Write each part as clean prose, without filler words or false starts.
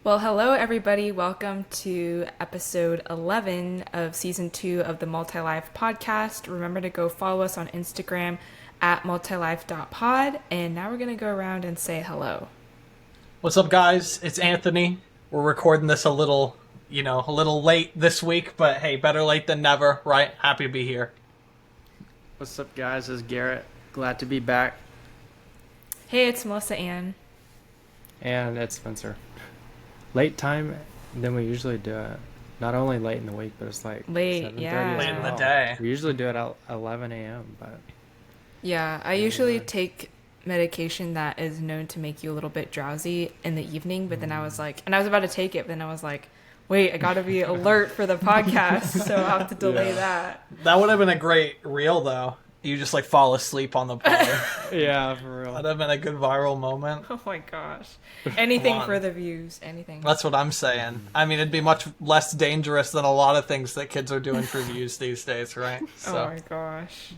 Well, hello everybody. Welcome to episode 11 of season 2 of the Multi-Life podcast. Remember to go follow us on Instagram at multilife.pod. And now we're going to go around and say hello. What's up, guys? It's Anthony. We're recording this a little late this week, but hey, better late than never, right? Happy to be here. What's up, guys? This is Garrett. Glad to be back. Hey, it's Melissa Ann. And it's Spencer. Late time than we usually do it. Not only late in the week, but it's like Late, 7:30 yeah. as Late in the well. day. We usually do it at 11 a.m., but Yeah, I usually take medication that is known to make you a little bit drowsy in the evening, but then I was like, and I was about to take it, but then I was like, wait, I gotta be alert for the podcast, so I'll have to delay that. That would have been a great reel, though. You just fall asleep on the pod. yeah, for real. That'd have been a good viral moment. Oh my gosh. Anything Come on. for the views, anything. That's what I'm saying. I mean, it'd be much less dangerous than a lot of things that kids are doing for views these days, right? Oh my gosh.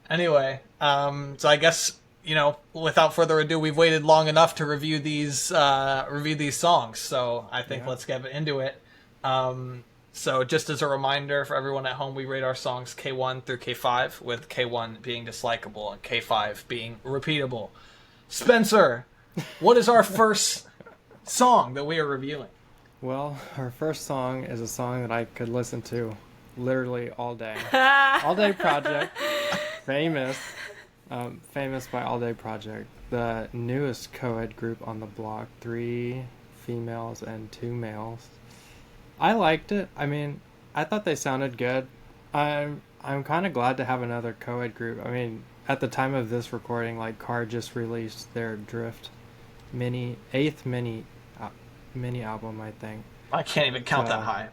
Anyway, so I guess, without further ado, we've waited long enough to review these songs. So I think let's get into it. So just as a reminder for everyone at home, we rate our songs K1 through K5, with K1 being dislikable and K5 being repeatable. Spencer, what is our first song that we are reviewing? Well, our first song is a song that I could listen to literally all day. ALLDAY Project. Famous by ALLDAY Project. The newest co-ed group on the block. 3 females and 2 males. I liked it. I mean, I thought they sounded good. I'm kind of glad to have another co-ed group. I mean, at the time of this recording, Car just released their Drift eighth mini album, I think. I can't even count that high.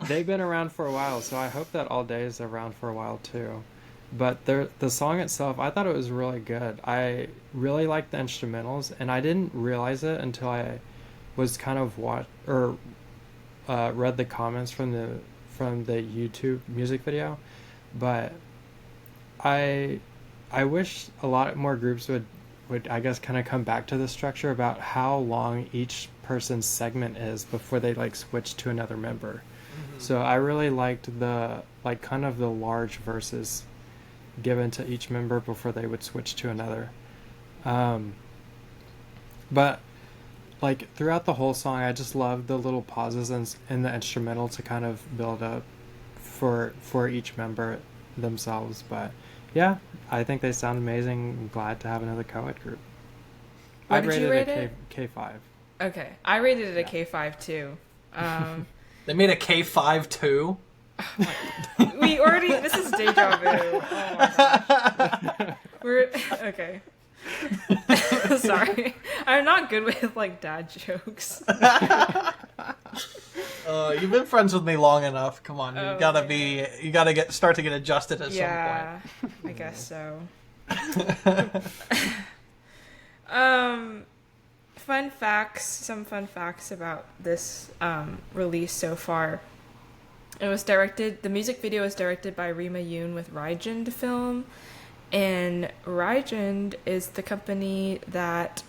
They've been around for a while, so I hope that ALLDAY is around for a while too. But the song itself, I thought it was really good. I really liked the instrumentals, and I didn't realize it until I was kind of read the comments from the YouTube music video. But I wish a lot more groups would I guess kind of come back to the structure about how long each person's segment is before they switch to another member. Mm-hmm. So I really liked the kind of the large verses given to each member before they would switch to another. But throughout the whole song, I just loved the little pauses in the instrumental to kind of build up for each member themselves. But yeah, I think they sound amazing. I'm glad to have another co-ed group. What did you rate it? K5. Okay, I rated it a K5 too. They made a K5 too? This is deja vu. Oh my gosh. Okay. Sorry. I'm not good with dad jokes. You've been friends with me long enough. Come on, you gotta start to get adjusted at some point. Yeah, I guess so. Some fun facts about this release so far. The music video was directed by Rima Yoon with Raijend Film, and Raijend is the company that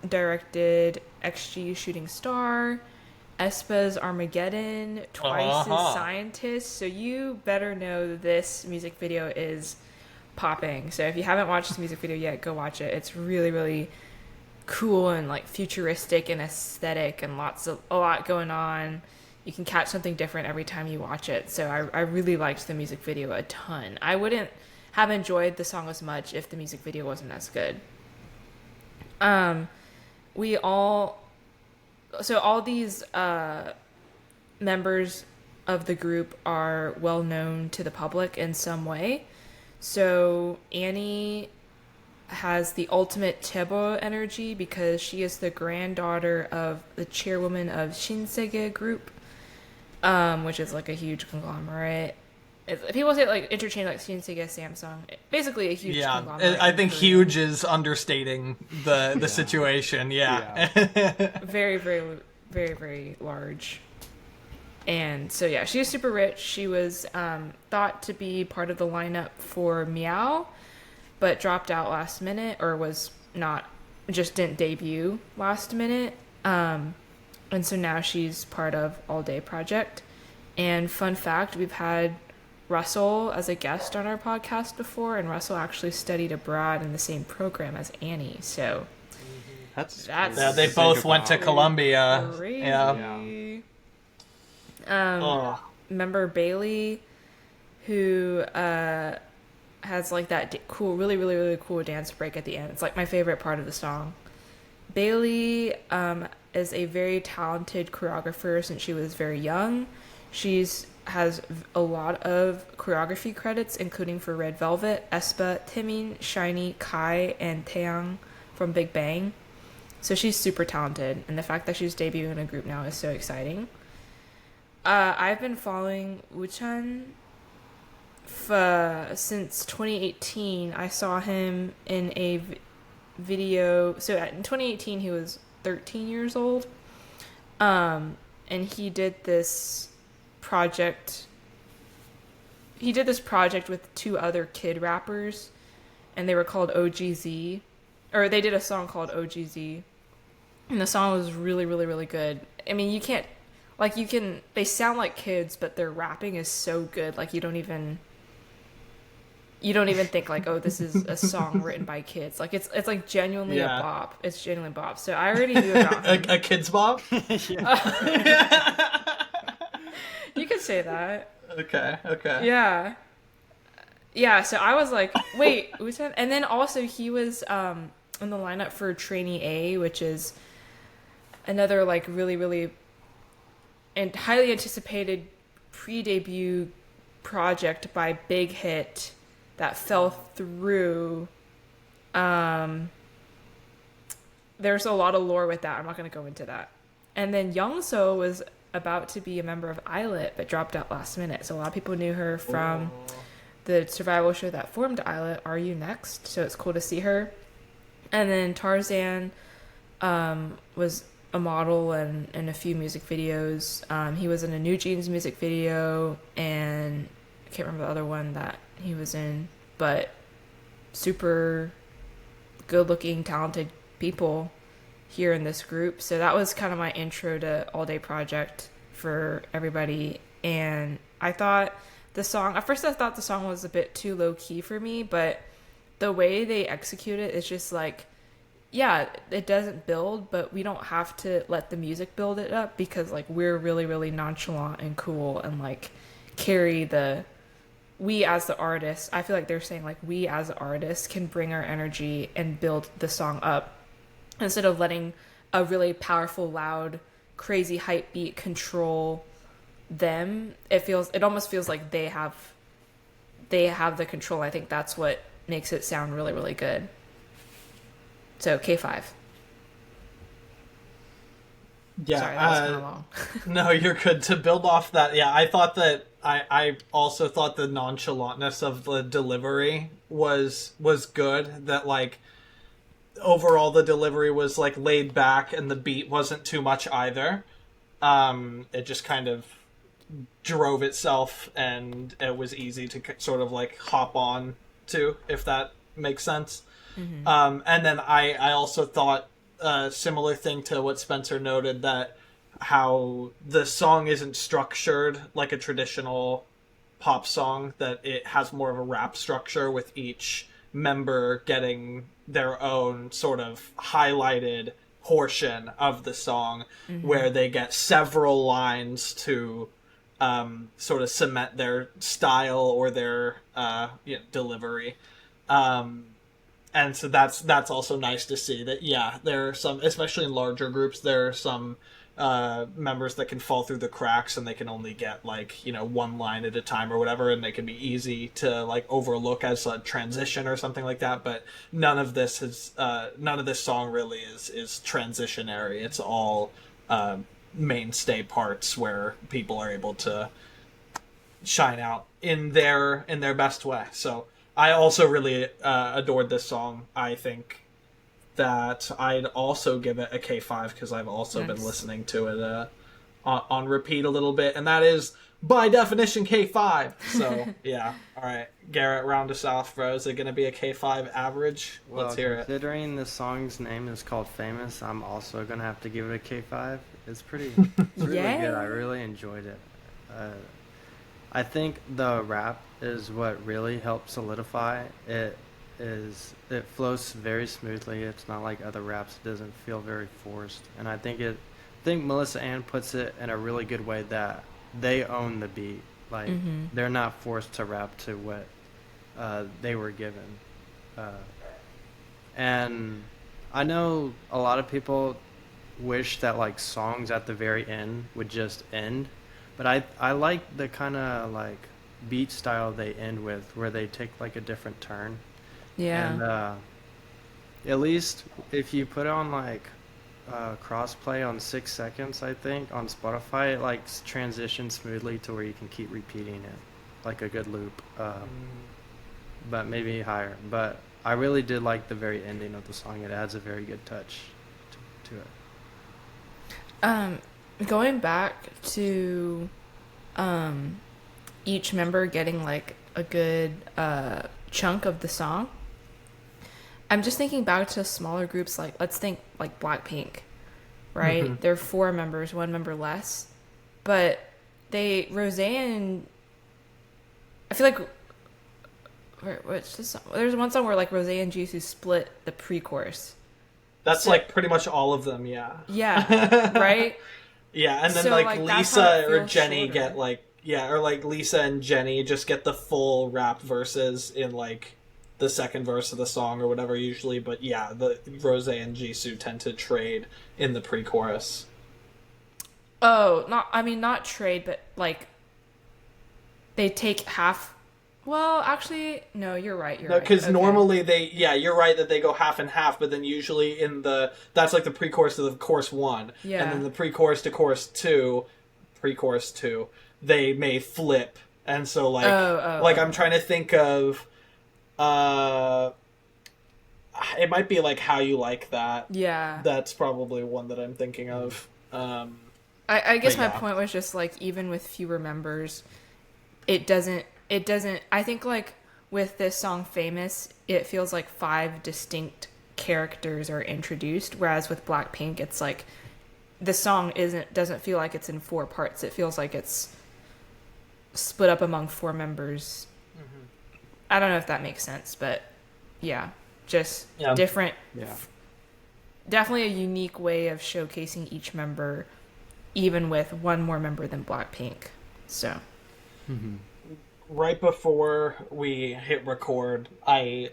directed XG Shooting Star, aespa's Armageddon, Twice's Scientist, so you better know this music video is popping. So if you haven't watched this music video yet, go watch it. It's really, really cool and futuristic and aesthetic and a lot going on. You can catch something different every time you watch it. So I really liked the music video a ton. I wouldn't have enjoyed the song as much if the music video wasn't as good. All these members of the group are well known to the public in some way. So Annie has the ultimate Tebo energy because she is the granddaughter of the chairwoman of Shinsegae Group, which is a huge conglomerate. People say interchange Shinsegae, Samsung. Basically a huge conglomerate. I think huge is understating the situation. Yeah. Very, very, very, very large. And so yeah, she was super rich. She was thought to be part of the lineup for Meow, but dropped out last minute, or was not just didn't debut last minute. And so now she's part of ALLDAY project. And fun fact, we've had Russell as a guest on our podcast before, and Russell actually studied abroad in the same program as Annie. So That's yeah, they both went to Columbia. Crazy. Yeah. Remember Bailey, who has like that cool, really, really, really cool dance break at the end. It's like my favorite part of the song. Bailey is a very talented choreographer since she was very young. Has a lot of choreography credits, including for Red Velvet, aespa, Taemin, SHINee, Kai, and Taeyang from Big Bang. So she's super talented, and the fact that she's debuting in a group now is so exciting. I've been following Woochun since 2018. I saw him in a video. So in 2018, he was 13 years old. And he did this project. He did this project with 2 other kid rappers, and they were called OGZ. Or they did a song called OGZ. And the song was really, really, really good. I mean, they sound like kids, but their rapping is so good. Like, you don't even think like, oh, this is a song written by kids. Like, it's like genuinely a bop. It's genuinely bop. So I already knew about him. a kid's bop? You could say that. Okay. Yeah. Yeah, so I was like, wait, Usan? And then also he was in the lineup for Trainee A, which is another like really, really and highly anticipated pre-debut project by Big Hit that fell through. There's a lot of lore with that. I'm not going to go into that. And then Youngso was about to be a member of Islet, but dropped out last minute. So a lot of people knew her from the survival show that formed Islet, Are You Next? So it's cool to see her. And then Tarzan was a model and in a few music videos. He was in a New Jeans music video, and I can't remember the other one that he was in, but super good looking, talented people here in this group. So that was kind of my intro to ALLDAY project for everybody. And I thought the song was a bit too low key for me, but the way they execute it is just like, yeah, it doesn't build, but we don't have to let the music build it up, because like we're really, really nonchalant and cool and like carry we as the artists. I feel like they're saying like we as artists can bring our energy and build the song up instead of letting a really powerful, loud, crazy hype beat control them. It almost feels like they have the control. I think that's what makes it sound really, really good. So K5. Yeah. Sorry, that was kind of long. No, you're good. To build off that, yeah, I thought that I also thought the nonchalantness of the delivery was good. That like overall the delivery was like laid back and the beat wasn't too much either. It just kind of drove itself and it was easy to sort of like hop on to, if that makes sense. Mm-hmm. And then I also thought a similar thing to what Spencer noted, that how the song isn't structured like a traditional pop song, that it has more of a rap structure with each member getting their own sort of highlighted portion of the song, mm-hmm. where they get several lines to sort of cement their style or their delivery. And so that's also nice to see that, yeah, there are some, especially in larger groups, there are some members that can fall through the cracks and they can only get like, one line at a time or whatever, and they can be easy to like overlook as a transition or something like that. But none of this song really is transitionary. It's all mainstay parts where people are able to shine out in their best way. So I also really adored this song. I think that I'd also give it a K5 because I've also been listening to it on repeat a little bit, and that is by definition K5. So yeah, all right, Garrett, round us off, bro. Is it gonna be a K5 average? Well, Let's hear it. considering the song's name is called Famous, I'm also gonna have to give it a K5. It's really good. I really enjoyed it. I think the rap is what really helped solidify it. It flows very smoothly. It's not like other raps. It doesn't feel very forced, and I think Melissa Ann puts it in a really good way that they own the beat. Like they're not forced to rap to what they were given. And I know a lot of people wish that like songs at the very end would just end, but I like the kind of like beat style they end with, where they take like a different turn. Yeah. And at least if you put on like crossplay on 6 seconds, I think on Spotify, it like transitions smoothly to where you can keep repeating it like a good loop. But maybe higher. But I really did like the very ending of the song. It adds a very good touch to it. Going back to each member getting like a good chunk of the song, I'm just thinking back to smaller groups, like let's think like Blackpink, right? They're 4 members, 1 member less, but Rosé and I feel like what's this song? There's one song where like Rosé and Jisoo split the pre-chorus. That's like pretty much all of them, yeah. Yeah, right? Yeah, and then So, like that's how Lisa it or feels Jenny shorter. get like, yeah, or like Lisa and Jenny just get the full rap verses in like the second verse of the song or whatever usually, but yeah, the Rosé and Jisoo tend to trade in the pre-chorus. Oh, not trade, but like they take half. Well, actually, no, you're right. You're right. Because Okay. normally you're right that they go half and half, but then usually that's like the pre-chorus to the chorus 1, Yeah. and then the pre-chorus to chorus 2, pre-chorus 2, they may flip, and so like I'm trying to think of, it might be like How You Like That. Yeah. That's probably one that I'm thinking of. I guess my yeah. point was just like even with fewer members, it doesn't I think like with this song Famous, it feels like 5 distinct characters are introduced, whereas with Blackpink it's like the song doesn't feel like it's in 4 parts. It feels like it's split up among 4 members. I don't know if that makes sense, but yeah, just different. Yeah. Definitely a unique way of showcasing each member, even with 1 more member than Blackpink. So. Right before we hit record, right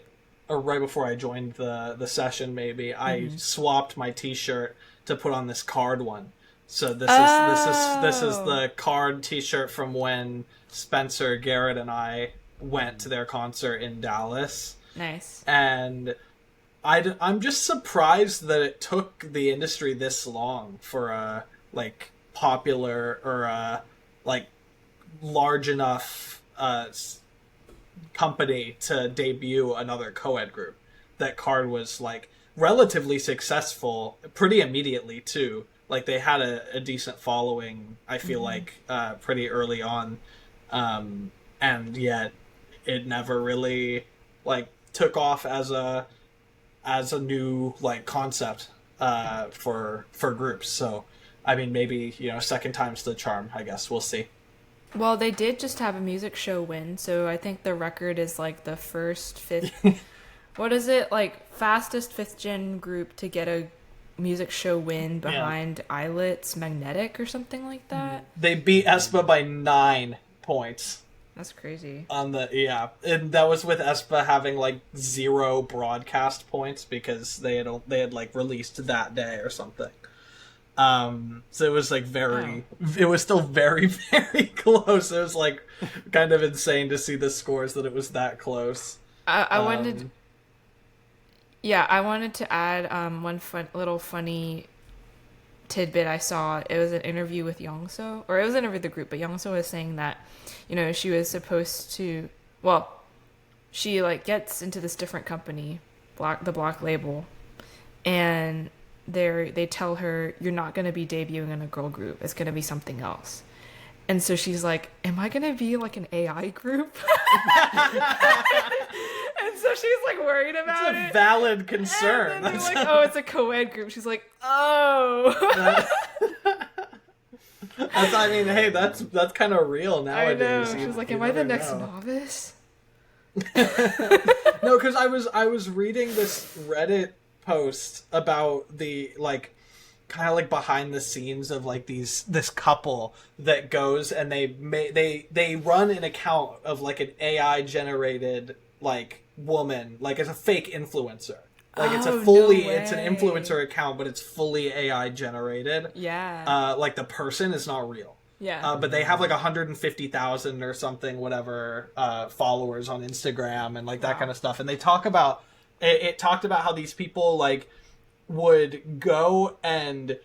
before I joined the session, maybe I swapped my T-shirt to put on this card one. So this is the card T-shirt from when Spencer, Garrett, and I went to their concert in Dallas. Nice. And I'm just surprised that it took the industry this long for a like popular or a like large enough company to debut another co-ed group. That card was like relatively successful pretty immediately too. Like they had a decent following, I feel like, pretty early on, and yet it never really like took off as a new like concept for groups. So I mean, maybe second time's the charm. I guess we'll see. Well, they did just have a music show win, so I think the record is like the first fifth. What is it, like fastest 5th gen group to get a music show win behind Eyelet's Magnetic or something like that? They beat aespa by 9 points. That's crazy. And that was with aespa having like 0 broadcast points because they had like released that day or something. So it was like it was still very, very close. It was like kind of insane to see the scores that it was that close. I wanted to add one little funny tidbit I saw. It was an interview with Youngso, or it was an interview with the group, but Youngso was saying that, she was supposed to, she like gets into this different company, the Block label, and they tell her, you're not going to be debuting in a girl group. It's going to be something else. And so she's like, am I going to be like an AI group? And so she's like worried about it. It's a valid concern. And then they're like, oh, it's a co-ed group. She's like, oh. I mean, hey, that's kind of real nowadays. I know. She's like, am I the next novice? No, because I was reading this Reddit post about the like kind of like behind the scenes of like this couple that goes and they run an account of like an AI generated like woman, like as a fake influencer. Like it's it's an influencer account, but it's fully AI generated. Yeah. Like the person is not real. Yeah. But they have like 150,000 or something, whatever, followers on Instagram and like that kind of stuff. And they talk about it talked about how these people like would go and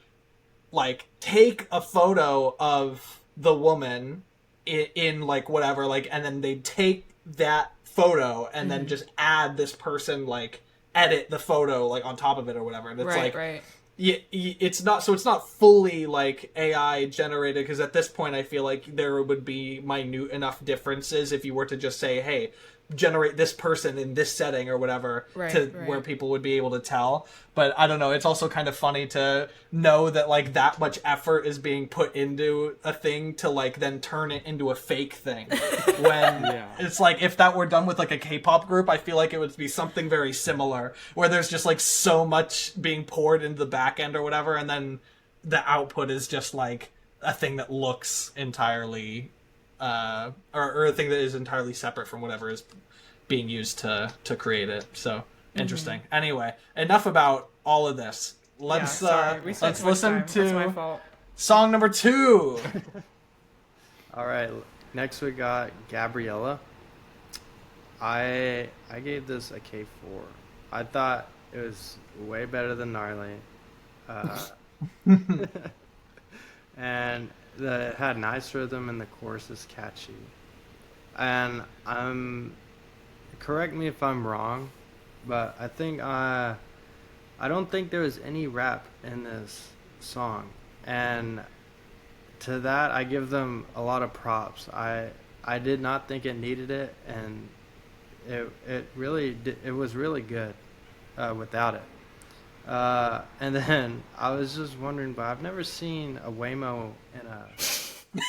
like take a photo of the woman in like whatever, like, and then they'd take that photo and then just add this person, like edit the photo like on top of it or whatever. And it's right. Yeah, it's not fully like AI generated, because at this point I feel like there would be minute enough differences if you were to just say, hey, generate this person in this setting or whatever, where people would be able to tell. But I don't know, it's also kind of funny to know that like that much effort is being put into a thing to like then turn it into a fake thing. When it's like, if that were done with like a K-pop group, I feel like it would be something very similar, where there's just like so much being poured into the back end or whatever, and then the output is just like a thing that looks entirely or a thing that is entirely separate from whatever is being used to create it. So interesting. Anyway, enough about all of this. Let's listen to song number 2. All right, next we got Gabriela. I gave this a K4. I thought it was way better than Gnarly. And it had nice rhythm and the chorus is catchy. And correct me if I'm wrong, but I think I don't think there was any rap in this song. And to that, I give them a lot of props. I did not think it needed it, and it was really good without it. And then I was just wondering, but I've never seen a Waymo in a...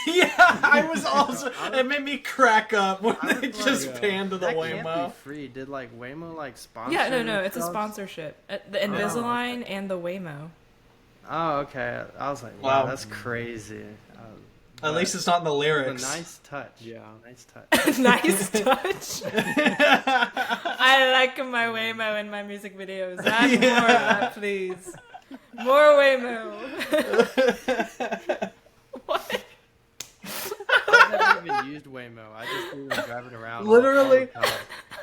Yeah, I was also... It made me crack up when they just panned to the Waymo. That can't be free. Did like Waymo like sponsor? Yeah, no, it's a sponsorship. The Invisalign and the Waymo. Oh, okay. I was like, wow, that's crazy. At least it's not in the lyrics. A nice touch. Yeah, nice touch. Nice touch. I like my Waymo in my music videos. Add more of that, please. More Waymo. What? I've never even used Waymo. I just do them driving around. Literally,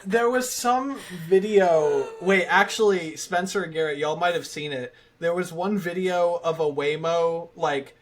there was some video. Wait, actually, Spencer and Garrett, y'all might have seen it. There was one video of a Waymo, like,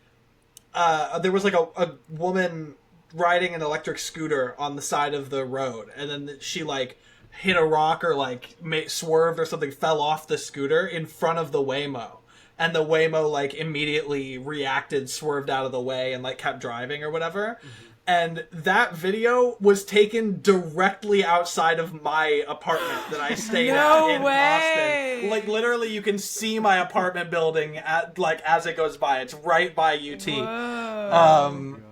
there was like a woman riding an electric scooter on the side of the road, and then she like hit a rock or like swerved or something, fell off the scooter in front of the Waymo, and the Waymo like immediately reacted, swerved out of the way, and like kept driving or whatever. And that video was taken directly outside of my apartment that I stayed at in Boston. Like, literally, you can see my apartment building as it goes by. It's right by UT.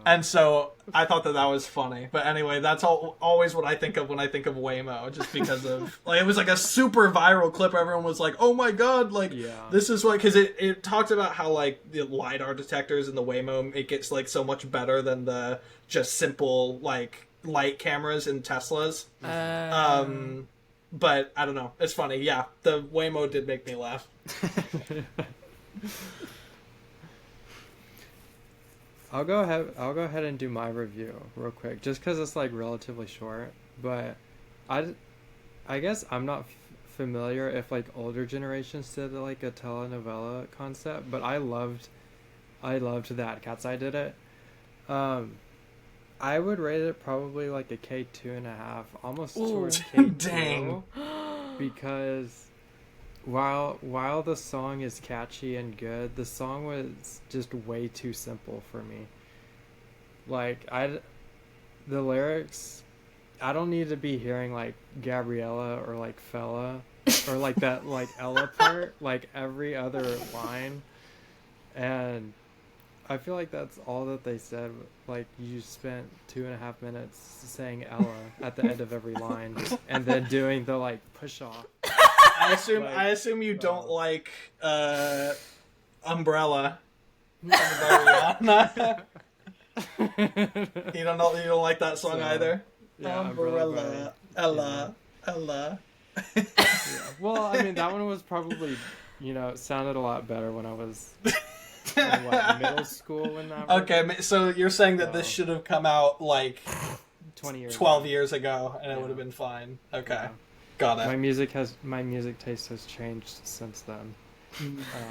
And so I thought that was funny. But anyway, that's always what I think of when I think of Waymo, just because of like it was like a super viral clip. Everyone was like, "Oh my god!" Like this is what, because it talked about how like the LiDAR detectors in the Waymo, it gets like so much better than the just simple like light cameras in Teslas. But I don't know. It's funny. Yeah, the Waymo did make me laugh. I'll go ahead and do my review real quick, just because it's like relatively short. But I guess I'm not familiar if like older generations did like a telenovela concept, but I loved that KATSEYE did it. I would rate it probably like a K2.5, almost towards K2. Dang. Because while the song is catchy and good, the song was just way too simple for me. Like the lyrics, I don't need to be hearing like Gabriela or like Fella or like that like Ella part like every other line, and I feel like that's all that they said. Like you spent 2.5 minutes saying Ella at the end of every line, and then doing the like push off. I assume you don't like Umbrella. Rihanna. You don't like that song either. Yeah, Umbrella, Ella, Ella. Yeah. Well, I mean that one was probably, it sounded a lot better when I was in middle school when that. Okay, so you're saying that this should have come out like 12 years ago, and it would have been fine. Okay, got it. My music taste has changed since then.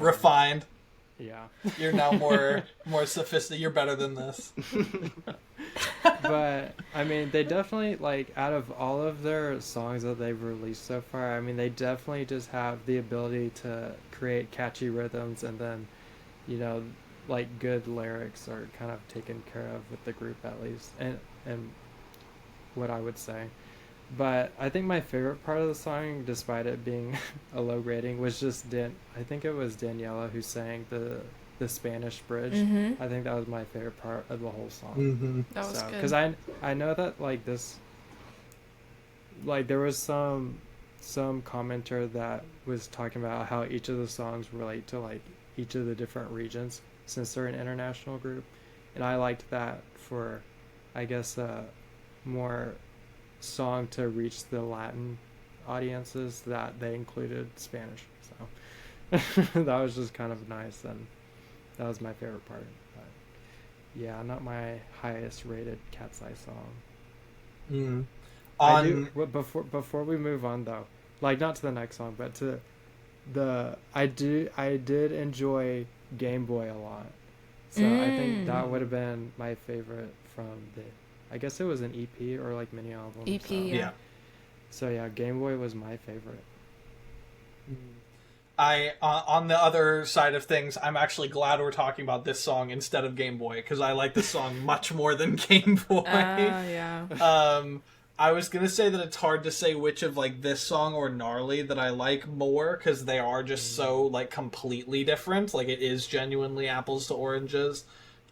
Refined. Yeah. You're now more sophisticated. You're better than this. But I mean, they definitely, like, out of all of their songs that they've released so far, I mean, they definitely just have the ability to create catchy rhythms, and then, like, good lyrics are kind of taken care of with the group at least, and what I would say. But I think my favorite part of the song, despite it being a low rating, was just I think it was Daniela who sang the Spanish bridge. Mm-hmm. I think that was my favorite part of the whole song. Mm-hmm. That was good. Because I know that like this, like there was some commenter that was talking about how each of the songs relate to like each of the different regions since they're an international group, and I liked that for, I guess, more song to reach the Latin audiences that they included Spanish. So that was just kind of nice, and that was my favorite part. But yeah, not my highest rated KATSEYE song. Before we move on though, like not to the next song, but to I did enjoy Game Boy a lot. So I think that would have been my favorite from I guess it was an EP or like mini album. EP, so. yeah. So yeah, Game Boy was my favorite. On the other side of things, I'm actually glad we're talking about this song instead of Game Boy, because I like this song much more than Game Boy. Yeah. I was gonna say that it's hard to say which of like this song or Gnarly that I like more, because they are just so like completely different. Like it is genuinely apples to oranges.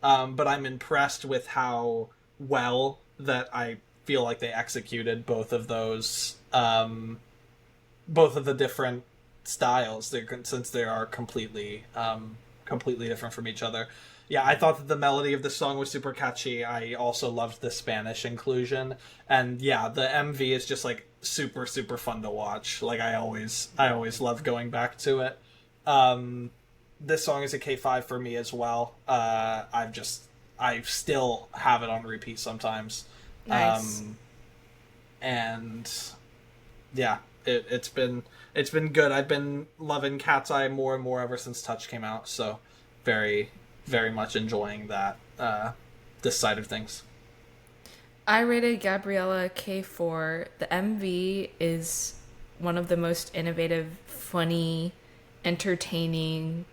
But I'm impressed with how well that I feel like they executed both of those, both of the different styles, since they are completely different from each other. Yeah, I thought that the melody of the song was super catchy. I also loved the Spanish inclusion, and yeah, the MV is just like super fun to watch. Like I always love going back to it. This song is a K5 for me as well. I still have it on repeat sometimes. Nice. And yeah, it's been good. I've been loving KATSEYE more and more ever since Touch came out. So very, very much enjoying that, this side of things. I rated Gabriela K4. The MV is one of the most innovative, funny, entertaining,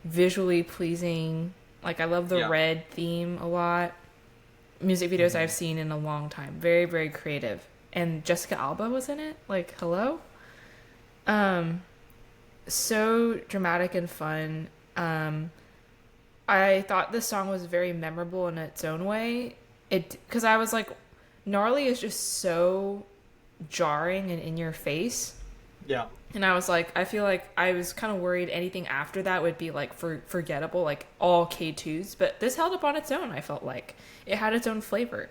visually pleasing. Like, I love the red theme a lot. Music videos I've seen in a long time. Very, very creative. And Jessica Alba was in it. Like, hello? So dramatic and fun. I thought this song was very memorable in its own way. Because I was like, Gnarly is just so jarring and in your face. Yeah. And I was like, I feel like I was kind of worried anything after that would be like forgettable, like all K2s. But this held up on its own, I felt like. It had its own flavor.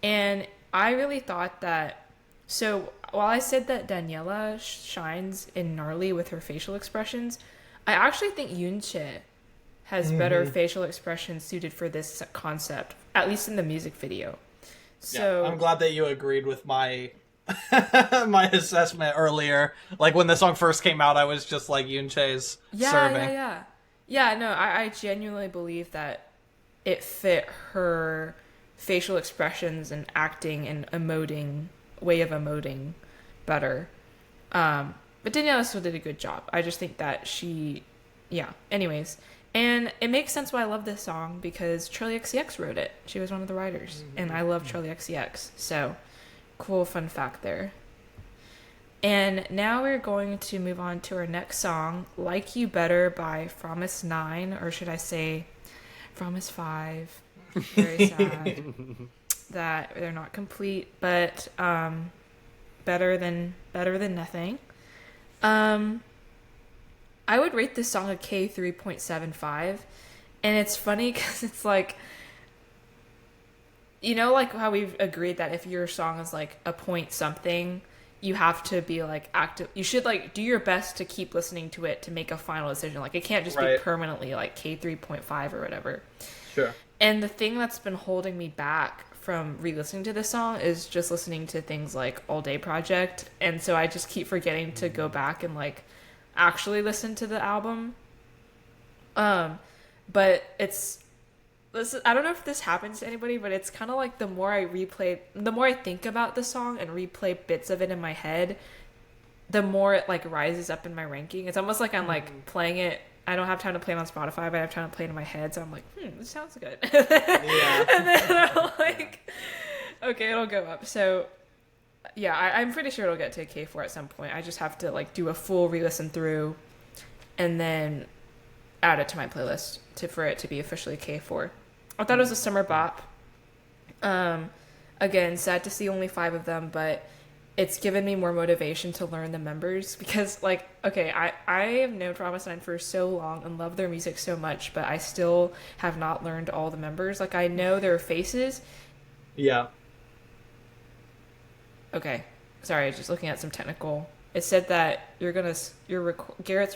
And I really thought that, so while I said that Daniela shines in Gnarly with her facial expressions, I actually think Yoonche has better facial expressions suited for this concept, at least in the music video. So yeah, I'm glad that you agreed with my my assessment earlier. Like when the song first came out, I was just like Yoonche's serving. Yeah, no, I genuinely believe that it fit her facial expressions and acting and way of emoting better. But Daniela still did a good job. I just think that yeah. Anyways, and it makes sense why I love this song because Charlie XCX wrote it. She was one of the writers, and I love Charlie XCX. So, cool fun fact there. And now we're going to move on to our next song, Like You Better by Fromis 9, or should I say Fromis 5. Very sad that they're not complete, but better than nothing. I would rate this song a K 3.75, and it's funny because it's like, you know, like how we've agreed that if your song is like a point something, you have to be like active. You should like do your best to keep listening to it to make a final decision. Like it can't just be permanently like K 3.5 or whatever. Sure. And the thing that's been holding me back from re-listening to this song is just listening to things like All Day Project, and so I just keep forgetting to go back and like actually listen to the album. But I don't know if this happens to anybody, but it's kind of like the more I think about the song and replay bits of it in my head, the more it like rises up in my ranking. It's almost like I'm like playing it. I don't have time to play it on Spotify, but I have time to play it in my head. So I'm like, this sounds good. Yeah. And then I'm like, okay, it'll go up. So yeah, I'm pretty sure it'll get to a K4 at some point. I just have to like do a full re-listen through and then add it to my playlist for it to be officially K4. I thought it was a summer bop. Again, sad to see only 5 of them, but it's given me more motivation to learn the members because, like, okay, I have known Promise 9 for so long and love their music so much, but I still have not learned all the members. Like, I know their faces. Yeah. Okay. Sorry, just looking at some technical. It said that Garrett's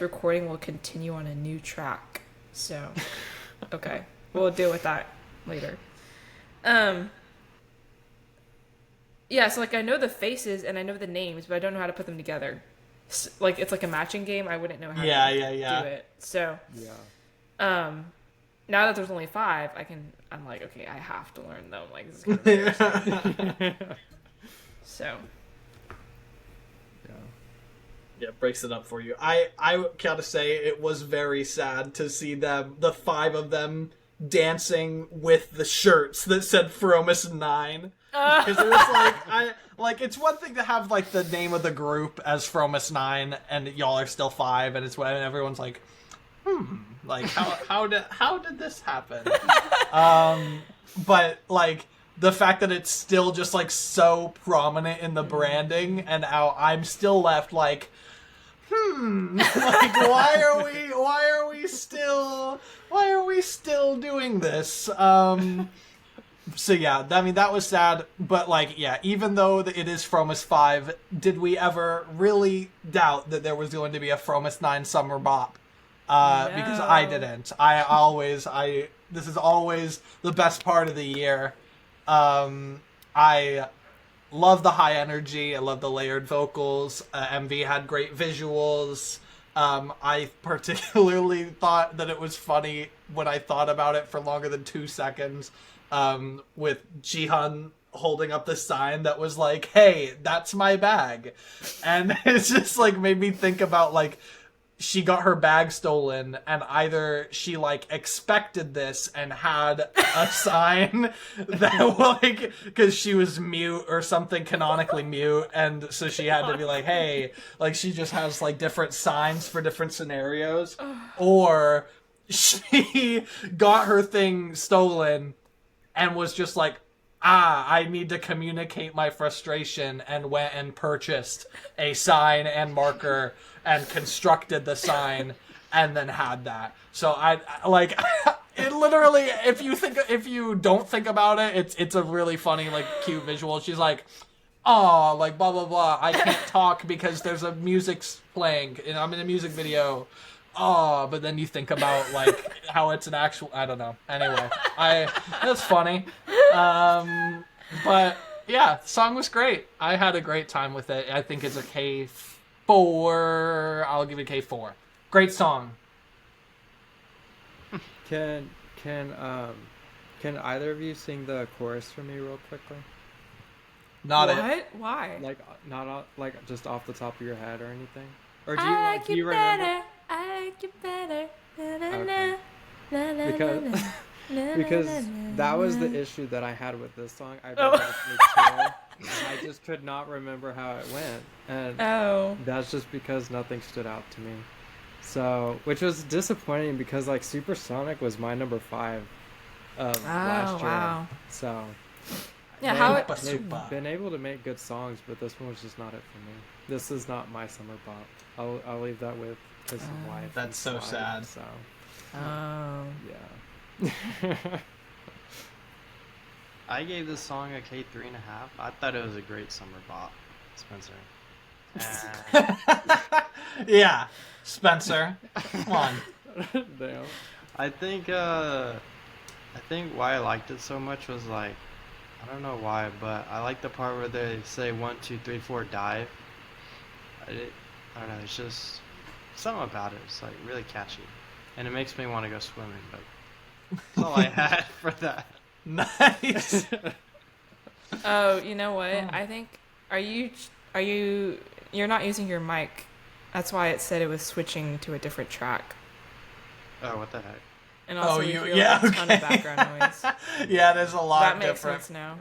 recording will continue on a new track. So, okay. We'll deal with that later. Yeah, so like I know the faces and I know the names, but I don't know how to put them together. Like it's like a matching game. I wouldn't know how to do it. So now that there's only 5, I'm like, okay, I have to learn them. Like this is gonna be very So yeah, breaks it up for you. I gotta say it was very sad to see them, the 5 of them, dancing with the shirts that said Fromis 9. Because it was like, it's one thing to have like the name of the group as Fromis 9 and y'all are still 5 and it's when everyone's like, like how did this happen? But like the fact that it's still just like so prominent in the branding and how I'm still left like, like why are we still doing this? So yeah, I mean that was sad, but like yeah, even though it is Fromis 5, did we ever really doubt that there was going to be a Fromis 9 summer bop? No. Because I didn't. This is always the best part of the year. I love the high energy. I love the layered vocals. MV had great visuals. I particularly thought that it was funny when I thought about it for longer than 2 seconds. With Jihan holding up the sign that was like, hey, that's my bag. And it's just like made me think about like she got her bag stolen and either she like expected this and had a sign that like because she was mute or something, canonically mute, and so she had to be like, hey, like she just has like different signs for different scenarios, or she got her thing stolen and was just like, I need to communicate my frustration, and went and purchased a sign and marker and constructed the sign and then had that. So I like it literally, if you don't think about it, it's a really funny, like cute visual. She's like, oh, like blah, blah, blah. I can't talk because there's a music's playing and I'm in a music video. Oh, but then you think about like how it's an actual, I don't know. Anyway, that's funny. But yeah, the song was great. I had a great time with it. I think it's a K4. I'll give it a K4. Great song. Can either of you sing the chorus for me real quickly? What? Why? Like not like just off the top of your head or anything. Or I like do you you remember? better. I like you better. Na, na, Okay. na, na, Because na, na, because na, na, that was the na. issue that I had with this song. I Oh. really liked it too. I just could not remember how it went, and Oh. that's just because nothing stood out to me. So, which was disappointing because like Supersonic was my number 5 of Oh, last year. wow. So Yeah, how it. they've been able to make good songs, but this one was just not it for me. This is not my summer pop. I'll leave that with Kiss of Life. That's so sad. So Oh. yeah. I gave this song a K3.5. I thought it was a great summer bop, Spencer. And Yeah, Spencer, come on. Damn. I think why I liked it so much was like, I don't know why, but I like the part where they say 1, 2, 3, 4, dive. I don't know, it's just something about it. It's like really catchy, and it makes me want to go swimming. But that's all I had for that. Nice. Oh, you know what? I think you're not using your mic. That's why it said it was switching to a different track. Oh, what the heck? And also we you hear yeah, like a ton of okay. background noise. Yeah, there's a lot That makes different. sense now.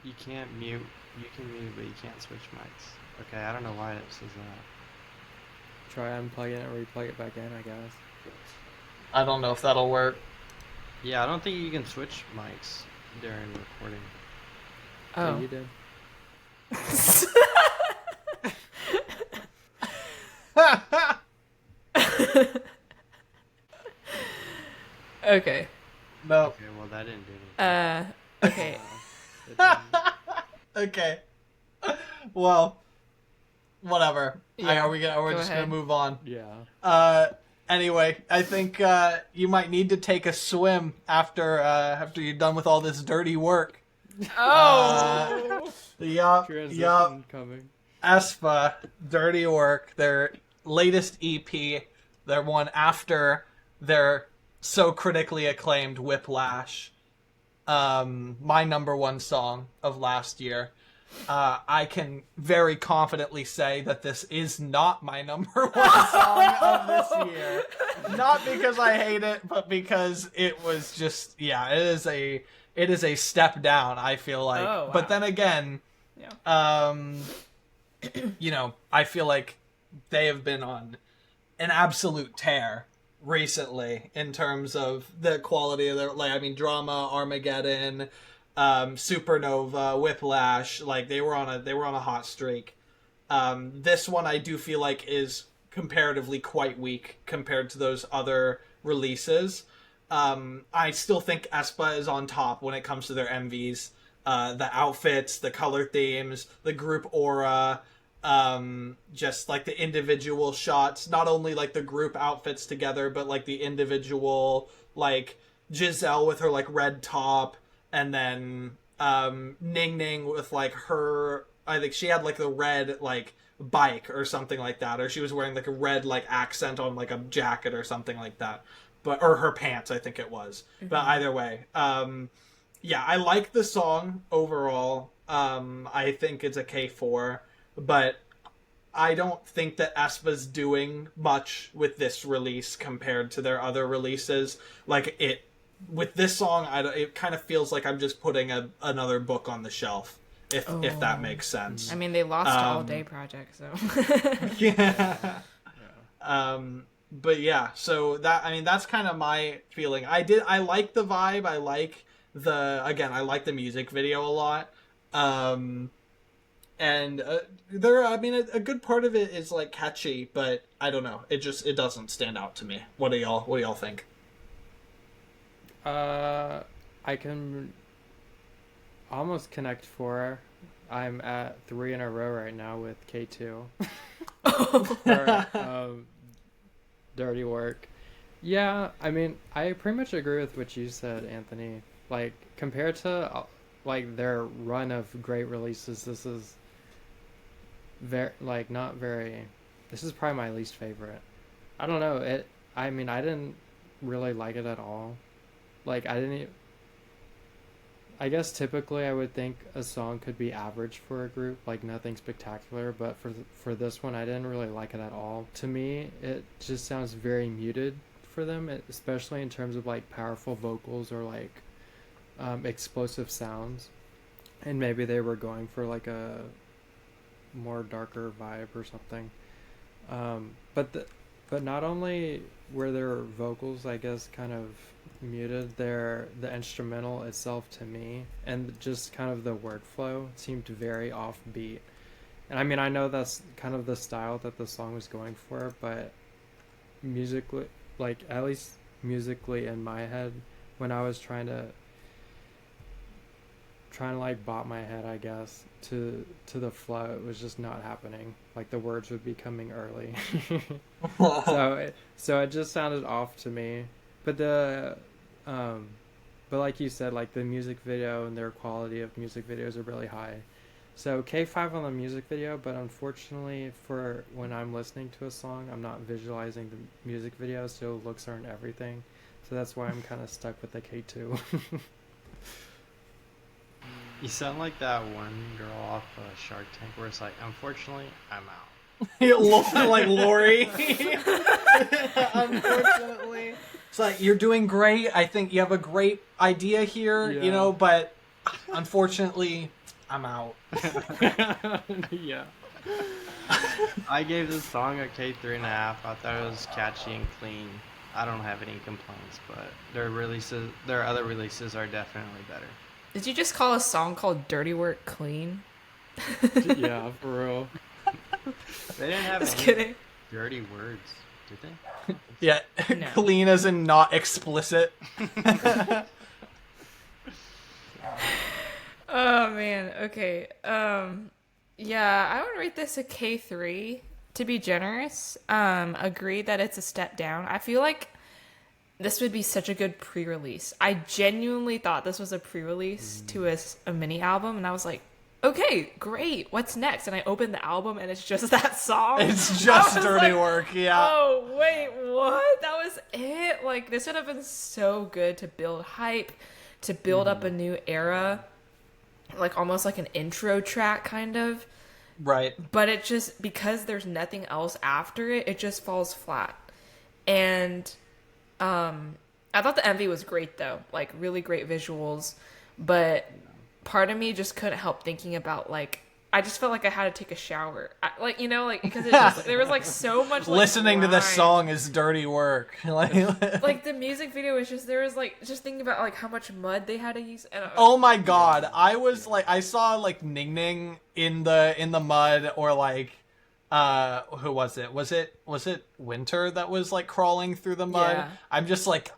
You can't mute. You can mute, but you can't switch mics. Okay, I don't know why it says that. Try unplugging it and replug it back in, I guess. I don't know if that'll work. Yeah, I don't think you can switch mics during recording. Yeah, Oh. you did. Okay. No. Okay, well that didn't do anything. Okay. It didn't. Okay. Well, whatever. Yeah, We're go just ahead. gonna move on. Yeah. Anyway, I think you might need to take a swim after you're done with all this dirty work. Oh. Yup. Transition coming. aespa, Dirty Work, their latest EP, their one after their so critically acclaimed Whiplash, my number 1 song of last year. I can very confidently say that this is not my number 1 song of this year. Not because I hate it, but because it was just, yeah, it is a step down, I feel like. Oh, wow. But then again, Yeah. you know, I feel like they have been on an absolute tear recently in terms of the quality of their, like, I mean, Drama, Armageddon, Supernova, Whiplash, like they were on a hot streak. This one I do feel like is comparatively quite weak compared to those other releases. I still think aespa is on top when it comes to their MVs. The outfits, the color themes, the group aura, just like the individual shots, not only like the group outfits together, but like the individual, like Giselle with her like red top, and then Ning Ning with like her, I think she had like the red like bike or something like that, or she was wearing like a red like accent on like a jacket or something like that, but or her pants I think it was. But either way, yeah, I like the song overall. I think it's a K4, but I don't think that aespa's doing much with this release compared to their other releases. Like it, with this song, it kind of feels like I'm just putting another book on the shelf, if that makes sense. I mean, they lost to All Day Project, so. Yeah. But yeah, so that's kind of my feeling. I like the vibe. I like I like the music video a lot. And a good part of it is like catchy, but I don't know. It doesn't stand out to me. What do y'all think? I can almost connect 4. I'm at 3 in a row right now with K2. For, Dirty Work. Yeah, I mean, I pretty much agree with what you said, Anthony. Like, compared to, like, their run of great releases, this is not very... This is probably my least favorite. I don't know, I mean, I didn't really like it at all. Like, I didn't... I guess typically I would think a song could be average for a group, like nothing spectacular, but for this one I didn't really like it at all. To me, it just sounds very muted for them, especially in terms of like powerful vocals or like explosive sounds. And maybe they were going for like a more darker vibe or something. But not only were their vocals, I guess, kind of muted, the instrumental itself to me and just kind of the word flow seemed very offbeat. And I mean, I know that's kind of the style that the song was going for, but musically, like at least musically in my head, when I was trying to like bop my head, I guess, to the flow, it was just not happening. Like the words would be coming early. So it just sounded off to me. But but like you said, like the music video and their quality of music videos are really high. So K5 on the music video, but unfortunately for when I'm listening to a song, I'm not visualizing the music video, so looks aren't everything. So that's why I'm kind of stuck with the K2. You sound like that one girl off Shark Tank where it's like, unfortunately, I'm out. You look like Lori. Unfortunately. It's like, you're doing great. I think you have a great idea here, Yeah. you know, but unfortunately, I'm out. Yeah. I gave this song a K3.5. I thought it was catchy and clean. I don't have any complaints, but their other releases are definitely better. Did you just call a song called Dirty Work clean? Yeah, for real. They didn't have Just any kidding. dirty words, did they? Yeah, No. clean as in not explicit. Oh man, okay. Yeah, I would rate this a K3 to be generous. Agree that it's a step down. I feel like this would be such a good pre-release. I genuinely thought this was a pre-release to a mini album, and I was like, okay, great, what's next? And I opened the album and it's just that song. It's just I was dirty like, work, yeah. Oh, wait, what? That was it? Like, this would have been so good to build hype, to build up a new era, like almost like an intro track kind of. Right. But it just, because there's nothing else after it, it just falls flat. And I thought the MV was great though, like really great visuals, but part of me just couldn't help thinking about like, I just felt like I had to take a shower, like, you know, like, because it just, there was like so much like, listening to this grime. song is dirty work. Like the music video was just, there was like, just thinking about like how much mud they had to use. And Oh my god, I was like, I saw like Ning Ning in the mud, or like who was it? Was it Winter that was like crawling through the mud? Yeah. I'm just like,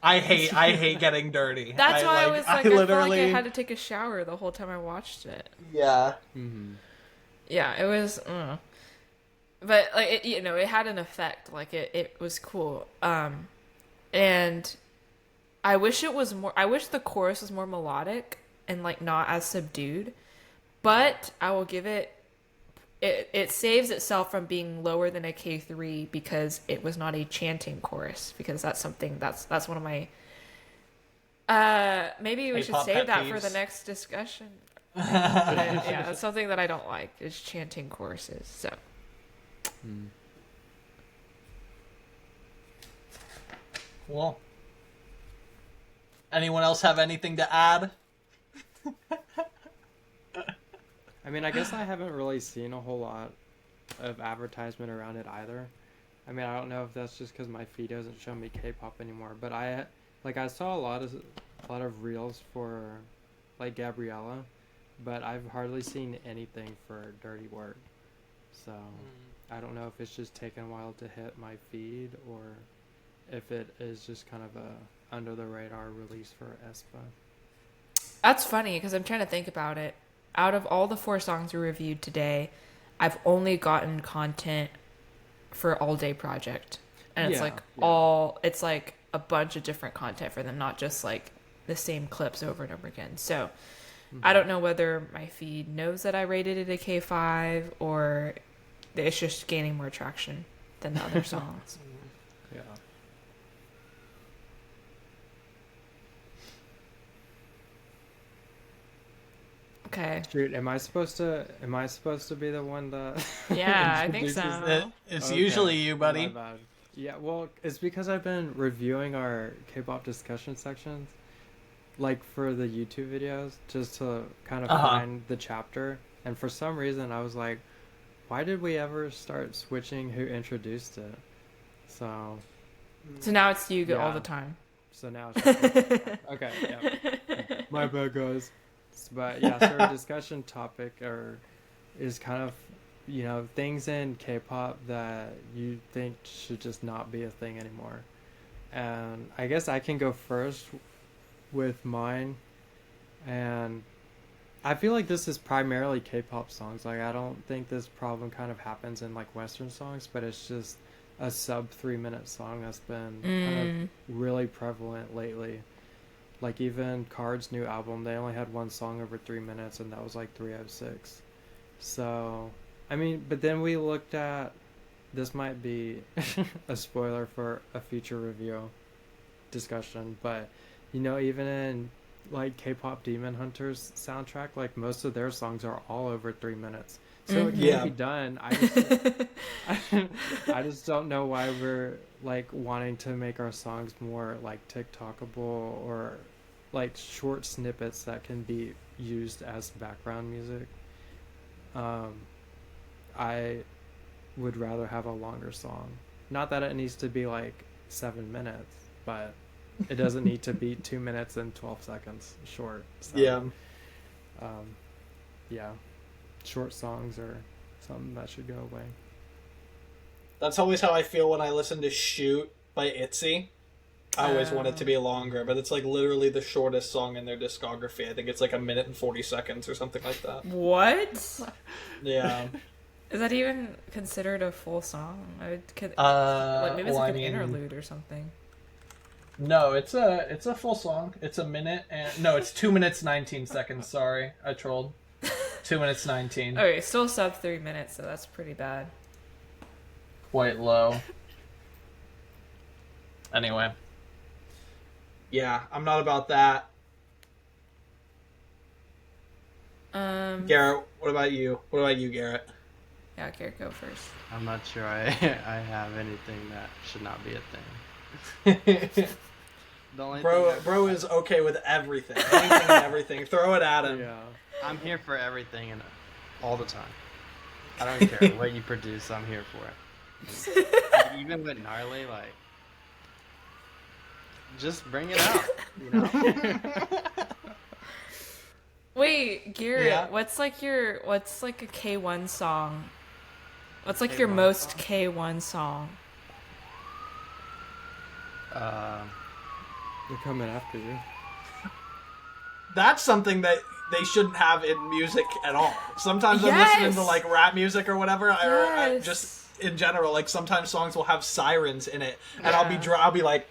I hate getting dirty. That's why I was like, I felt like I had to take a shower the whole time I watched it. Yeah. Mm-hmm. Yeah, it was, but like it, you know, it had an effect. Like it was cool. And I wish it was more. I wish the chorus was more melodic and like not as subdued. But I will give it. It saves itself from being lower than a K3 because it was not a chanting chorus, because that's something that's one of my maybe we should K-pop save pet that for peeves. the next discussion. Yeah, that's something that I don't like, is chanting choruses. So Cool. Anyone else have anything to add? I mean, I guess I haven't really seen a whole lot of advertisement around it either. I mean, I don't know if that's just because my feed doesn't show me K-pop anymore, but I saw a lot of reels for like Gabriela, but I've hardly seen anything for Dirty Work. So I don't know if it's just taken a while to hit my feed, or if it is just kind of a under the radar release for aespa. that's funny because I'm trying to think about it. Out of all the 4 songs we reviewed today, I've only gotten content for ALLDAY project, and it's it's like a bunch of different content for them, not just like the same clips over and over again. So I don't know whether my feed knows that I rated it a K5 or it's just gaining more traction than the other songs. Yeah. Okay. Shoot, am I supposed to be the one that Yeah, I think introduces so. them? It's Okay, usually you, my buddy. bad. Yeah, well, it's because I've been reviewing our K-pop discussion sections, like for the YouTube videos, just to kind of Uh-huh. find the chapter. And for some reason, I was like, why did we ever start switching who introduced it? So, So now it's you all Yeah. the time. so now it's just okay. Yeah, my bad, guys. But yeah, so our discussion topic is kind of, things in K-pop that you think should just not be a thing anymore. And I guess I can go first with mine. And I feel like this is primarily K-pop songs. Like, I don't think this problem kind of happens in like Western songs, but it's just a sub 3 minute song that's been kind of really prevalent lately. Like even Card's new album, they only had one song over 3 minutes, and that was like 306. So, I mean, but then we looked at, this might be a spoiler for a future review discussion, but even in like K-pop Demon Hunters soundtrack, like most of their songs are all over 3 minutes. So it can Yeah. be done. I just don't know why we're like wanting to make our songs more like TikTokable or like short snippets that can be used as background music. I would rather have a longer song. Not that it needs to be like 7 minutes, but it doesn't need to be 2 minutes and 12 seconds short. So, Yeah. yeah, short songs are something that should go away. That's always how I feel when I listen to Shoot by ITZY. I always want it to be longer, but it's like literally the shortest song in their discography. I think it's like 1 minute and 40 seconds or something like that. What? Yeah. Is that even considered a full song? Like maybe it's well, like I an mean- interlude or something. No, it's a full song. It's 1 minute and no, it's 2 minutes 19 seconds. Sorry, I trolled. 2 minutes 19. Okay, still sub 3 minutes, so that's pretty bad. Quite low. Anyway. Yeah, I'm not about that. Garrett, what about you? What about you, Garrett? Yeah, Garrett, go first. I'm not sure I have anything that should not be a thing. The only thing Bro is okay with everything. Anything and everything. Throw it at him. Yeah. I'm here for everything and all the time. I don't care what you produce. I'm here for it. Like, even with gnarly, like, just bring it out. You know. Wait, Garrett, Yeah. what's like a K1 song? What's like your K1 most song? K1 song? They're coming after you. That's something that they shouldn't have in music at all. Sometimes I'm Yes! listening to like rap music or whatever, or I Yes. just in general, like sometimes songs will have sirens in it, and Yeah. I'll be like,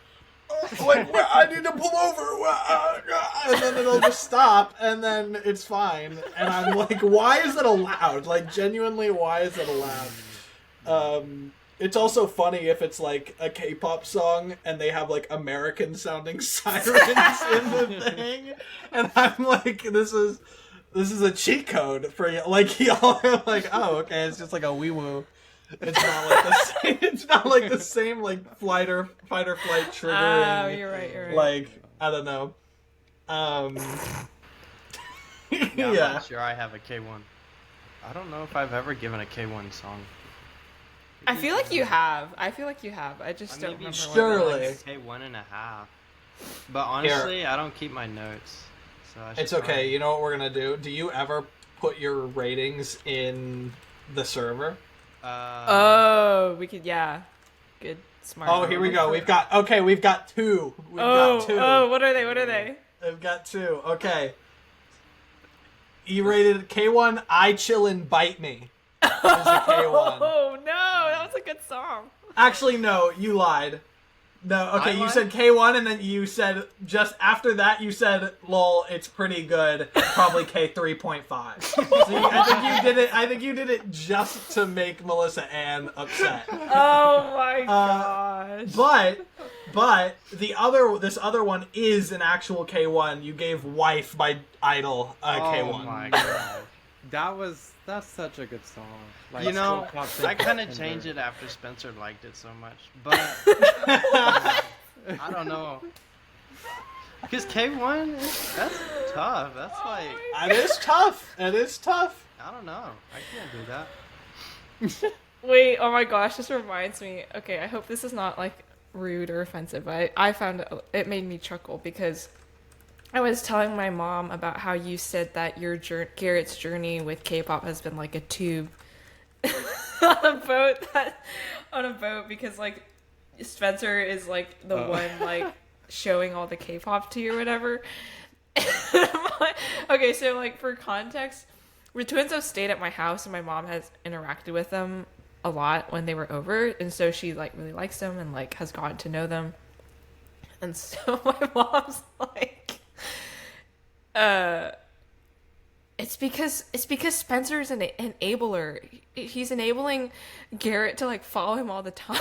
like I need to pull over, and then it'll just stop, and then it's fine, and I'm like, why is that allowed? Like genuinely, why is that allowed? It's also funny if it's like a K-pop song and they have like American sounding sirens in the thing, and I'm like, this is a cheat code for you. Like y'all are like, oh okay, it's just like a wee woo. It's not like the same. It's not like the same like fight or flight triggering. Oh, you're right. Like I don't know. Yeah, I'm Yeah. not sure I have a K1. I don't know if I've ever given a K1 song. I feel like you have. I just don't Maybe remember. Surely. What it was. K1.5. But honestly, I don't keep my notes. So I should It's okay. probably- You know what we're gonna do? Do you ever put your ratings in the server? Oh, we could. Yeah, good, smart. Oh, here we go. We've got two. We've got two. Oh, what are they? We've got two. Okay. E-rated K1. I chill and bite me. Is a K1. Oh no, that was a good song. Actually, no. You lied. No, okay, you Highlight? said K1, and then you said, just after that, you said, lol, it's pretty good, probably K3.5. So I think you did it just to make Melissa Ann upset. Oh my gosh. But this other one is an actual K1. You gave Wife by Idol a K1. Oh my god. That's such a good song. Like, You know, still pops I in kind of my changed head. it after Spencer liked it so much, but I don't know. Because K1, that's tough. That's like, It is tough. It is tough. I don't know. I can't do that. Wait, oh my gosh, this reminds me. Okay, I hope this is not like rude or offensive, but I found it made me chuckle because I was telling my mom about how you said that your Garrett's journey with K-pop has been like a tube on a boat because like Spencer is like the one like showing all the K-pop to you or whatever. Okay, so like for context, the twins have stayed at my house and my mom has interacted with them a lot when they were over, and so she like really likes them and like has gotten to know them. And so my mom's like, it's because Spencer's an enabler. He's enabling Garrett to like follow him all the time.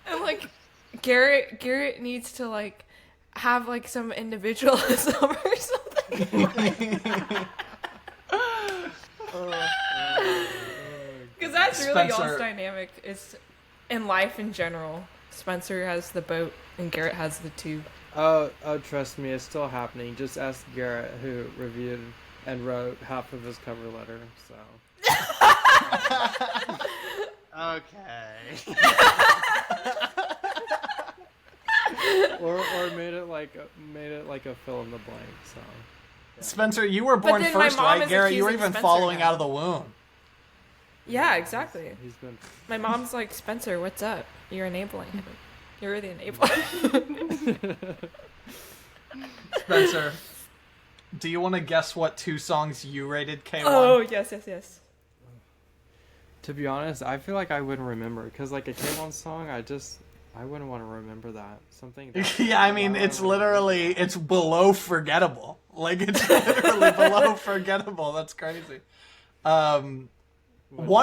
And like Garrett needs to like have like some individualism or something. Because that's really Spencer- y'all's dynamic is in life in general. Spencer has the boat and Garrett has the tube. Oh, trust me, it's still happening. Just ask Garrett, who reviewed and wrote half of his cover letter. So. Okay. or made it like a fill in the blank. So. Spencer, you were born then my first, mom right? is Garrett, you were accusing even Spencer following now. out of the womb. Yeah, exactly. He's been. My mom's like, Spencer, what's up? You're enabling him. You're the enabler. Spencer, do you want to guess what 2 songs you rated K1? Oh, yes. To be honest, I feel like I wouldn't remember because like a K1 song, I wouldn't want to remember that something. That, Yeah, I mean, it's below forgettable. Like, it's literally below forgettable. That's crazy. One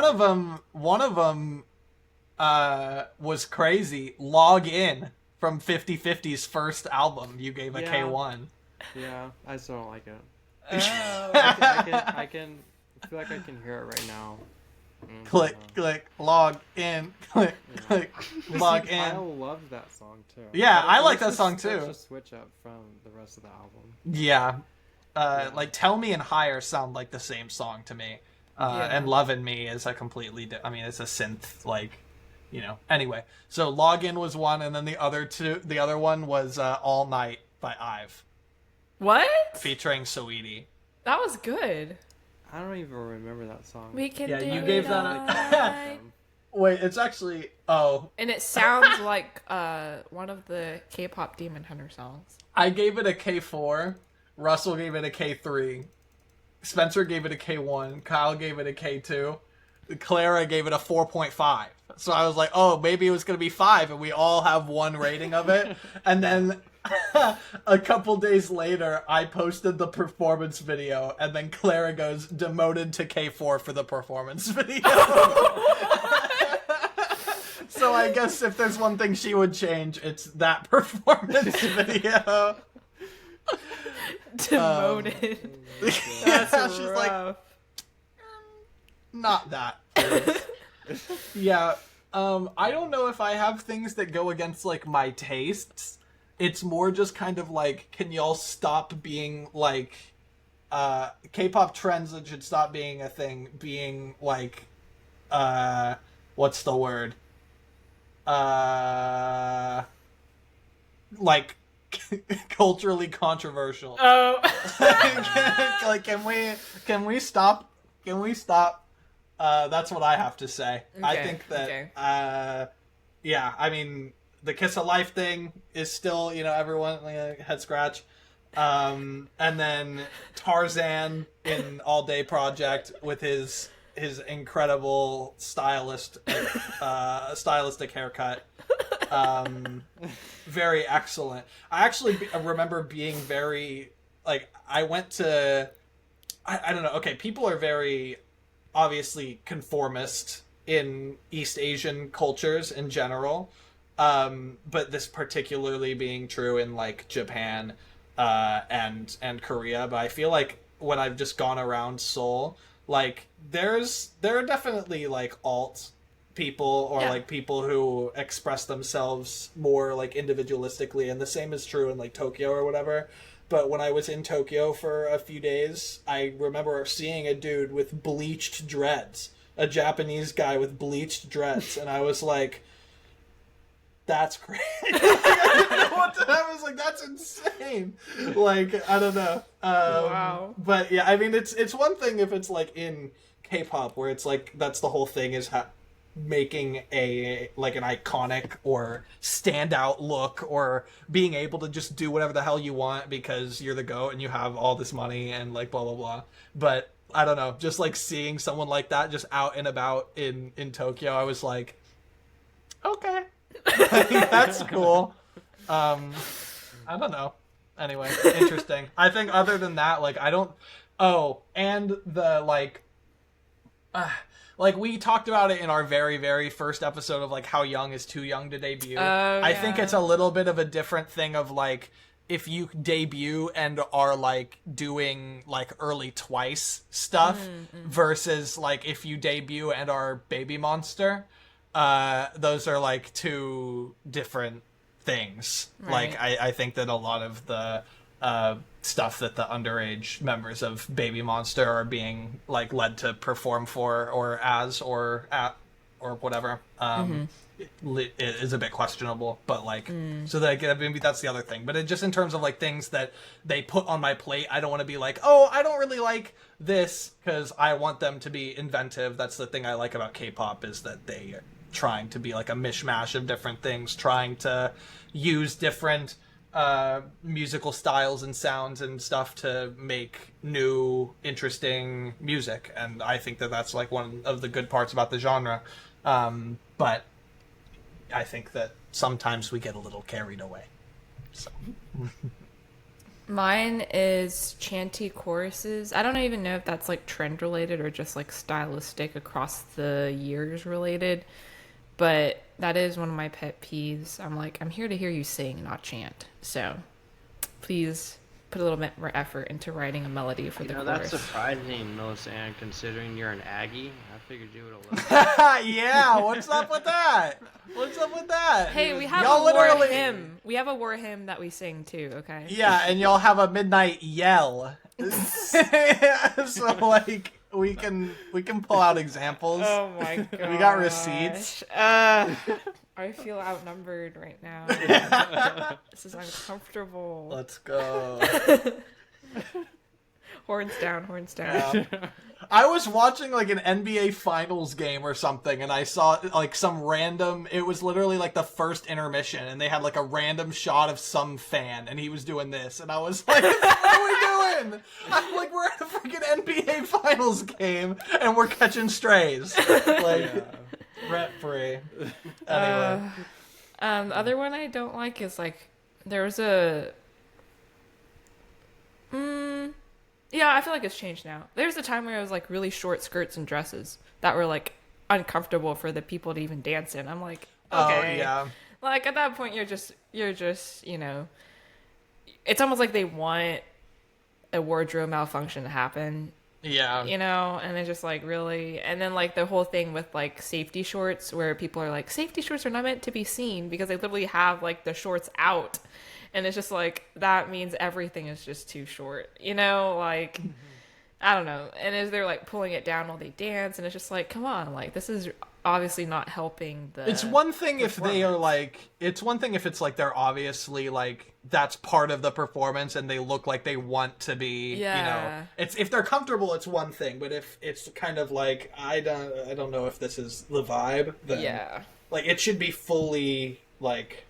of them was crazy. Log In from 50/50's first album. You gave a Yeah. K1. Yeah, I still don't like it. Oh. I feel like I can hear it right now. Click, log in, click, log in. Kyle loves that song too. Yeah, But I like it's that song It's too. a switch up from the rest of the album. Yeah. Like Tell Me and Higher sound like the same song to me. Yeah. And Lovin' Me is a completely it's a synth, like, you know. Anyway, so Login was one, and then the other one was All Night by IVE, What? featuring Saweetie. That was good. I don't even remember that song. We can Yeah, do you gave it that all a- night. Wait, it's actually And it sounds like one of the K-pop Demon Hunter songs. I gave it a K4, Russell gave it a K3, Spencer gave it a K1, Kyle gave it a K2, Clara gave it a 4.5. So I was like, oh, maybe it was going to be 5, and we all have one rating of it. And then a couple days later, I posted the performance video, and then Clara goes, demoted to K4 for the performance video. So I guess if there's one thing she would change, it's that performance video. Demoted. That's That's she's rough. like, not that. Yeah. I don't know if I have things that go against like my tastes. It's more just kind of like, can y'all stop being like K-pop trends that should stop being a thing, being like what's the word? Like culturally controversial. Oh. Like, can we stop? That's what I have to say. I Okay, think that, okay. yeah, I mean, the Kiss of Life thing is still, you know, everyone head scratch. And then Tarzan in All Day Project with his his incredible stylistic haircut. Very excellent. I actually remember being very, like, I went to, I don't know, okay, people are very obviously conformist in East Asian cultures in general, but this particularly being true in, like, Japan and Korea. But I feel like when I've just gone around Seoul, like, there are definitely, like, alt people or like people who express themselves more like individualistically, and the same is true in like Tokyo or whatever. But when I was in Tokyo for a few days, I remember seeing a dude with bleached dreads, a Japanese guy with bleached dreads, and I was like, that's crazy. I didn't know what to, I was like, that's insane. Like, I don't know. Wow. But yeah, I mean, it's one thing if it's like in K-pop where it's like that's the whole thing is making a like an iconic or standout look or being able to just do whatever the hell you want because you're the GOAT and you have all this money and like blah blah blah. But I don't know, just like seeing someone like that just out and about in Tokyo, I was like, okay. I think that's cool. I don't know. Anyway, interesting. I think other than that, like I don't. Oh, and the like we talked about it in our very, very first episode of like how young is too young to debut. I think it's a little bit of a different thing of like if you debut and are like doing like early Twice stuff versus like if you debut and are Baby Monster. Those are like two different things. Right. Like I think that a lot of the stuff that the underage members of Baby Monster are being like led to perform for or as or at or whatever it is a bit questionable, but like so that maybe that's the other thing. But it just in terms of like things that they put on my plate, I don't want to be like, oh, I don't really like this because I want them to be inventive. That's the thing I like about K-pop is that they are trying to be like a mishmash of different things, trying to use different musical styles and sounds and stuff to make new interesting music, and I think that that's like one of the good parts about the genre, but I think that sometimes we get a little carried away, so. Mine is chanty choruses. I don't even know if that's like trend related or just like stylistic across the years related, but that is one of my pet peeves. I'm like, I'm here to hear you sing, not chant. So please put a little bit more effort into writing a melody for the chorus. That's surprising, Melisande, considering you're an Aggie. I figured you would have loved it. Yeah, what's up with that? What's up with that? Hey, we have y'all a war literally... hymn. We have a war hymn that we sing too, okay? Yeah, and y'all have a midnight yell. So like we can pull out examples. Oh my god. We got receipts. I feel outnumbered right now. This is uncomfortable. Let's go. Horns down, horns down. Yeah. I was watching like an NBA Finals game or something, and I saw like some random. It was literally like the first intermission, and they had like a random shot of some fan, and he was doing this, and I was like, "What are we doing?" I'm like, "We're at a freaking NBA Finals game, and we're catching strays." Like, rent free. Anyway, The other one I don't like is like there was a. Yeah, I feel like it's changed now. There's a time where it was like really short skirts and dresses that were like uncomfortable for the people to even dance in. I'm like, okay. Oh, yeah. Like at that point you're just, you know, it's almost like they want a wardrobe malfunction to happen. Yeah. You know, and it's just like really, and then like the whole thing with like safety shorts where people are like, safety shorts are not meant to be seen because they literally have like the shorts out. And it's just like, that means everything is just too short, you know, like, I don't know. And as they're like pulling it down while they dance, and it's just like, come on, like, this is obviously not helping the. It's one thing if they are like, it's one thing if it's like they're obviously like, that's part of the performance and they look like they want to be, you know, it's, if they're comfortable, it's one thing. But if it's kind of like, I don't know if this is the vibe, then like, it should be fully like.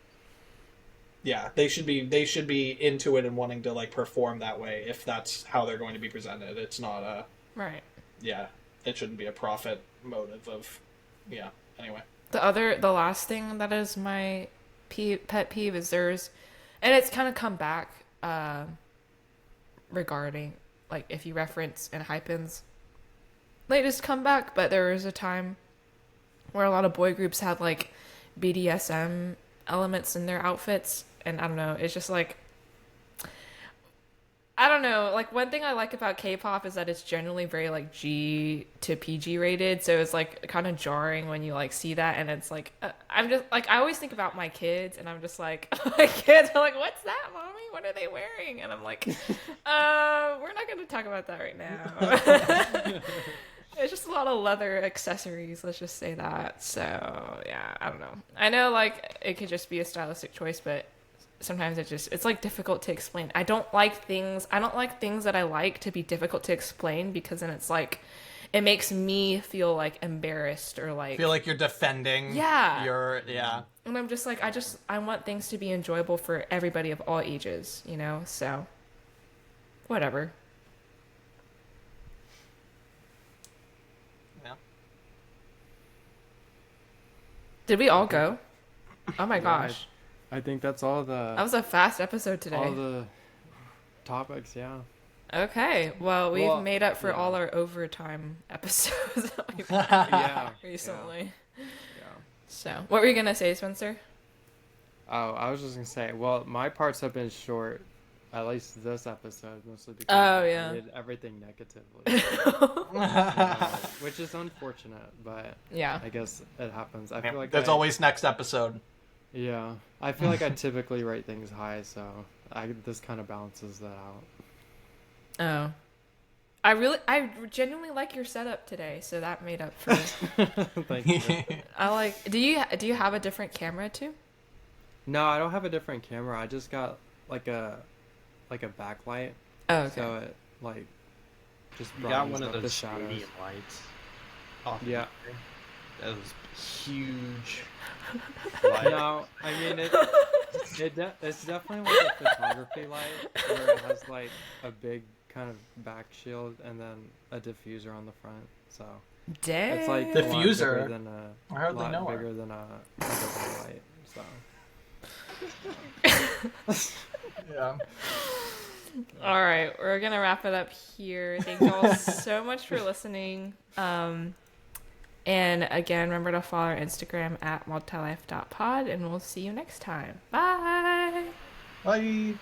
Yeah, they should be into it and wanting to like perform that way if that's how they're going to be presented. It's not a right. Yeah, it shouldn't be a profit motive of, yeah. Anyway, The last thing that is my pet peeve is and it's kind of come back regarding like if you reference and hypens latest comeback, but there was a time where a lot of boy groups had like BDSM elements in their outfits, and I don't know, it's just like I don't know, like one thing I like about K-pop is that it's generally very like G to PG rated, so it's like kind of jarring when you like see that, and it's like I'm just like I always think about my kids, and I'm just like my kids are like, "What's that, mommy? What are they wearing?" And I'm like, we're not going to talk about that right now." It's just a lot of leather accessories, let's just say that. So yeah, I don't know. I know like it could just be a stylistic choice, but sometimes it's like difficult to explain. I don't like things that I like to be difficult to explain, because then it's like it makes me feel like embarrassed or like feel like you're defending. Yeah. Yeah. And I'm just like I want things to be enjoyable for everybody of all ages, you know? So whatever. Yeah. Did we all go? Oh my Yeah, gosh. I think that's all the That was a fast episode today. all the topics. Yeah. Okay. Well, we've made up for yeah. all our overtime episodes that we've Yeah. recently. Yeah. So, what were you gonna say, Spencer? Oh, I was just gonna say. Well, my parts have been short, at least this episode, mostly because I did everything negatively, which is unfortunate, but Yeah. I guess it happens. I Yeah, feel like there's always next episode. Yeah, I feel like I typically rate things high, so this kind of balances that out. Oh. I genuinely like your setup today, so that made up for Thank you. I like do you have a different camera too? No, I don't have a different camera. I just got like a backlight. Oh, okay. So it like just You got one brightens of up the those shadows. stadium lights. Off Yeah. That was huge. Light. No, I mean it's definitely like a photography light where it has like a big kind of back shield and then a diffuser on the front. So Dang. it's like Diffuser? a lot bigger than I hardly lot know her. bigger than a regular light. So Yeah. All right, we're gonna wrap it up here. Thank you all so much for listening. And again, remember to follow our Instagram at multilife.pod, and we'll see you next time. Bye. Bye.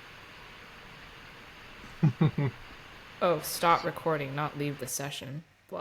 Oh, stop recording, not leave the session.